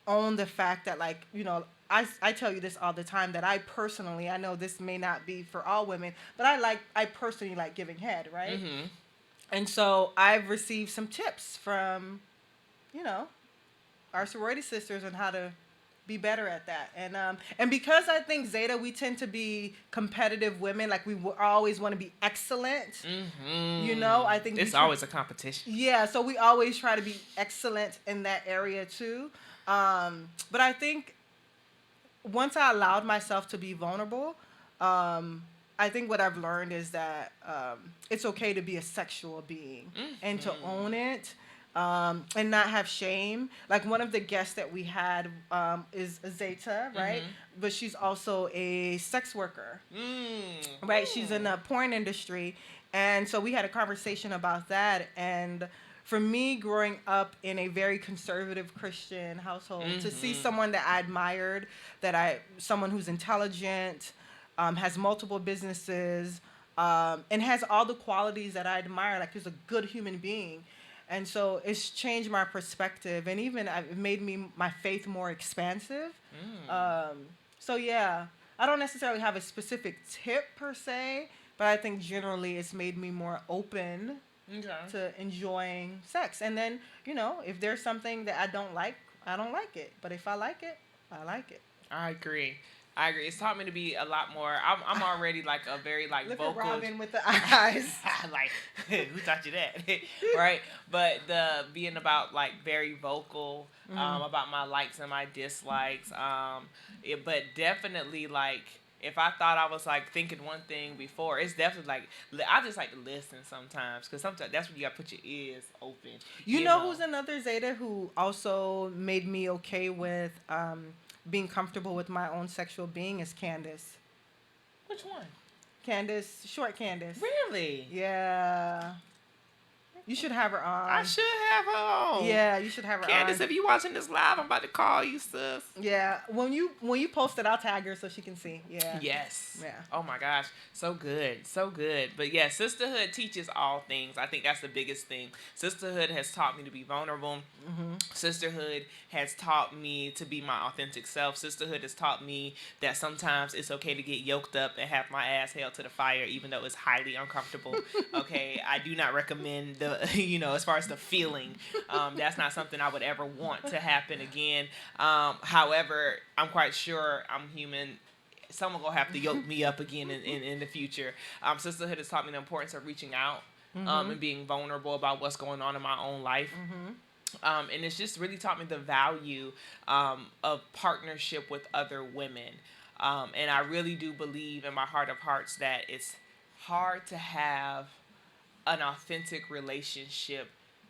own the fact that, like, I tell you this all the time, that I know this may not be for all women, but I personally like giving head, right? Mm-hmm. And so I've received some tips from, our sorority sisters on how to be better at that. And because I think Zeta, we tend to be competitive women, like we always want to be excellent. I think it's always a competition. Yeah, so we always try to be excellent in that area too. But I think once I allowed myself to be vulnerable, I think what I've learned is that it's okay to be a sexual being and to own it. And not have shame. Like, one of the guests that we had is Zeta, right? But she's also a sex worker, right? She's in the porn industry. And so we had a conversation about that. And for me, growing up in a very conservative Christian household, to see someone that I admired, someone who's intelligent, has multiple businesses, and has all the qualities that I admire, like, he's a good human being. And so it's changed my perspective, and even it made my faith more expansive. So yeah, I don't necessarily have a specific tip per se, but I think generally it's made me more open to enjoying sex. And then, if there's something that I don't like it. But if I like it, I like it. I agree. It's taught me to be a lot more. I'm already like a very like Look vocal. at Robin with the eyes. Like, who taught you that? Right? But the being about like very vocal about my likes and my dislikes. But definitely, like, if I thought I was like thinking one thing before, it's definitely like I just like to listen sometimes, because sometimes that's when you gotta put your ears open. You know who's another Zeta who also made me okay with being comfortable with my own sexual being is Candace. Which one? Candace, short Candace. Really? Yeah. You should have her on. I should have her on. Yeah, you should have her Candace, on. if you watching this live, I'm about to call you, sis. Yeah. When you post it, I'll tag her so she can see. Yeah. Yes. Yeah. Oh my gosh. So good. So good. But yeah, sisterhood teaches all things. I think that's the biggest thing. Sisterhood has taught me to be vulnerable. Sisterhood has taught me to be my authentic self. Sisterhood has taught me that sometimes it's okay to get yoked up and have my ass held to the fire, even though it's highly uncomfortable. Okay. I do not recommend as far as the feeling, that's not something I would ever want to happen again. However, I'm quite sure I'm human. Someone gonna have to yoke me up again in the future. Sisterhood has taught me the importance of reaching out and being vulnerable about what's going on in my own life. And it's just really taught me the value of partnership with other women. And I really do believe in my heart of hearts that it's hard to have an authentic relationship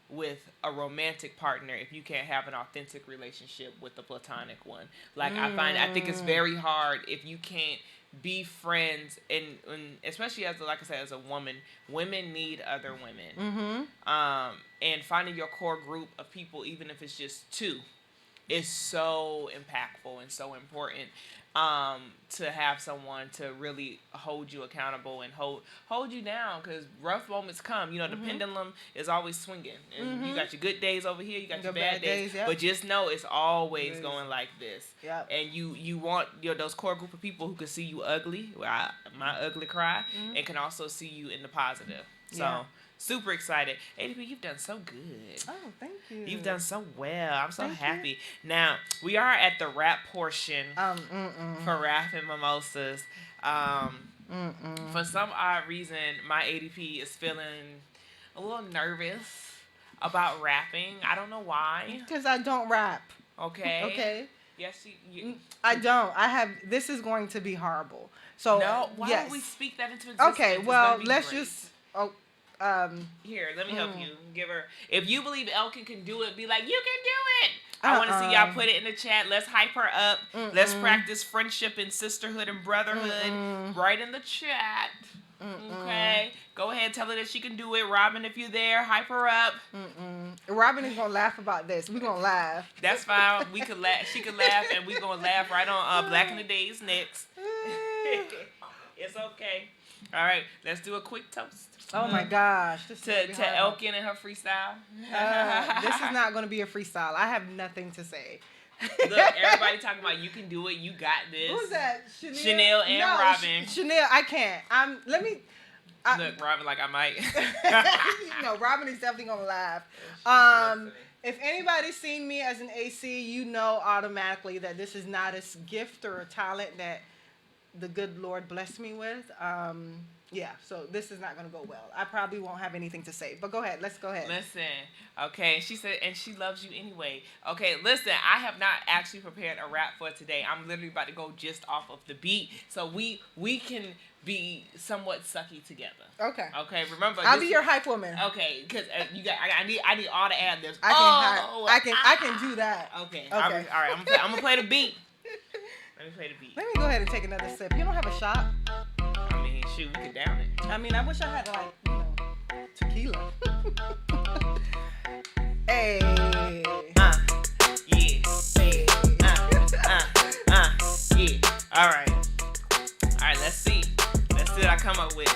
with a romantic partner if you can't have an authentic relationship with the platonic one. Like, I think it's very hard if you can't be friends, and especially as a woman, women need other women. And finding your core group of people, even if it's just two, is so impactful and so important. To have someone to really hold you accountable and hold you down, because rough moments come. You know, the pendulum is always swinging, and you got your good days over here, you got your bad days. Yep. But just know it's always going like this. Yep. And you want those core group of people who can see you ugly, my ugly cry, and can also see you in the positive. So. Super excited. ADP, you've done so good. Oh, thank you. You've done so well. I'm so happy. Now, we are at the rap portion for Rap and Mimosas. For some odd reason, my ADP is feeling a little nervous about rapping. I don't know why. Because I don't rap. Okay. Yes, you I don't. This is going to be horrible. So, no, why don't we speak that into existence? Okay, well, let's just... Here, let me help you. Give her. If you believe Elkin can do it, be like, you can do it. I want to see y'all put it in the chat. Let's hype her up. Let's practice friendship and sisterhood and brotherhood right in the chat. Okay, go ahead, tell her that she can do it. Robin, if you're there, hype her up. Robin is gonna laugh about this. We're gonna laugh. That's fine. We could laugh. She could laugh, and we're gonna laugh right on Black in the Days next. It's okay. All right, let's do a quick toast. Oh my gosh. To Elkin and her freestyle. This is not going to be a freestyle. I have nothing to say. Look, everybody talking about you can do it. You got this. Who's that? Chanel and Robin. Chanel, I can't. Look, Robin, like I might. Robin is definitely going to laugh. If anybody's seen me as an AC, you know automatically that this is not a gift or a talent that the good Lord blessed me with. So this is not going to go well. I probably won't have anything to say. But go ahead. Let's go ahead. Listen. Okay. She said, and she loves you anyway. Okay. Listen, I have not actually prepared a rap for today. I'm literally about to go just off of the beat. So we can be somewhat sucky together. Okay. Okay. Remember, I'll be your hype woman. Okay. Because I need all the ad libs. I can do that. Okay. All right. I'm gonna play the beat. Let me play the beat. Let me go ahead and take another sip. You don't have a shot? I mean, shoot, we can down it. I mean, I wish I had tequila. Hey. Yeah. Hey. Yeah. All right. Let's see what I come up with.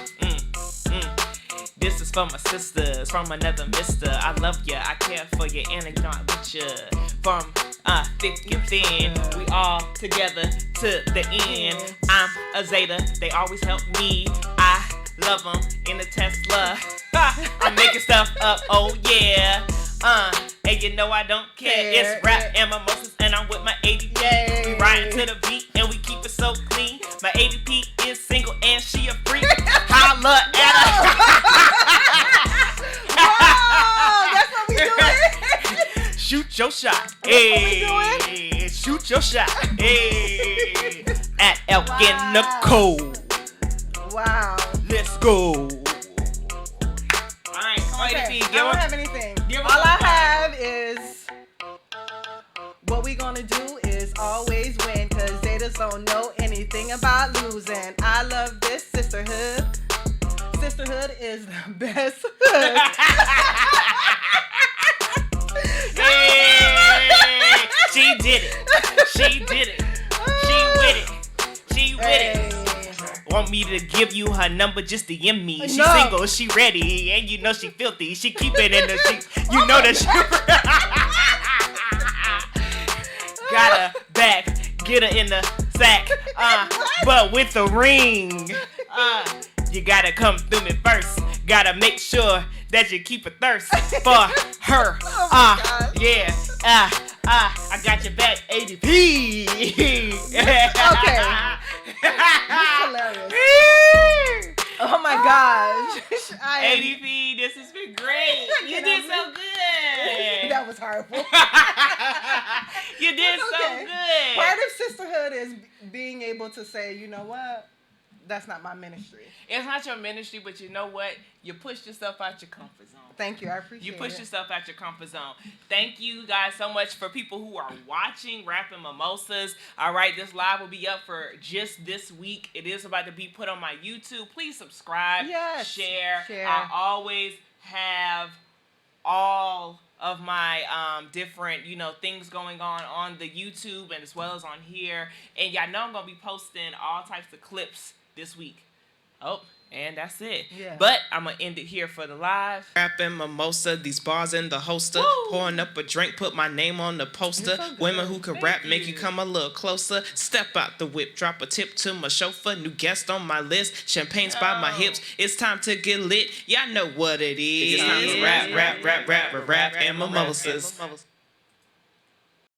This is for my sisters from another mister. I love ya, I care for ya, and I'm not with ya. From thick and thin, we all together to the end. I'm a Zeta, they always help me. I love them in the Tesla. I'm making stuff up, oh yeah. And you know I don't care. It's rap and mimosas, and I'm with my ADP. We riding to the beat, and we keep it so clean. My ADP is single, and she a freak. Holla at her. Whoa, that's what we doing. Shoot your shot. Hey, shoot your shot. Hey, at Elkin Nicole. Wow. Let's go. All right, okay. I don't have anything. All I have is what we gonna do is always win, cause Zetas don't know anything about losing. I love this sisterhood. Sisterhood is the best hood. Hey, she did it. She did it. She with it. She with it. Want me to give you her number? Just DM me. She single, she ready, and you know she filthy. She keep it in the sheets. You know that she got her back, get her in the sack. But with the ring, you gotta come through me first. Gotta make sure that you keep a thirst for her. Yeah. I got your back, ADP. Okay. That's hilarious. Oh my gosh. ADP, this has been great. You did so good. That was horrible. You did so good. Part of sisterhood is being able to say, you know what? That's not my ministry. It's not your ministry, but you know what? You pushed yourself out your comfort zone. Thank you. I appreciate it. You pushed yourself out your comfort zone. Thank you guys so much for people who are watching Rapping Mimosas. All right, this live will be up for just this week. It is about to be put on my YouTube. Please subscribe, share. I always have all of my different, things going on the YouTube and as well as on here. And y'all know I'm going to be posting all types of clips this week. Oh, and that's it. Yeah. But I'm going to end it here for the live. Rapping mimosa, these bars in the holster. Woo! Pouring up a drink, put my name on the poster. So women who can rap make you come a little closer. Step out the whip, drop a tip to my chauffeur. New guest on my list, champagne's by my hips. It's time to get lit. Y'all know what it is. It's time to rap, and mimosas.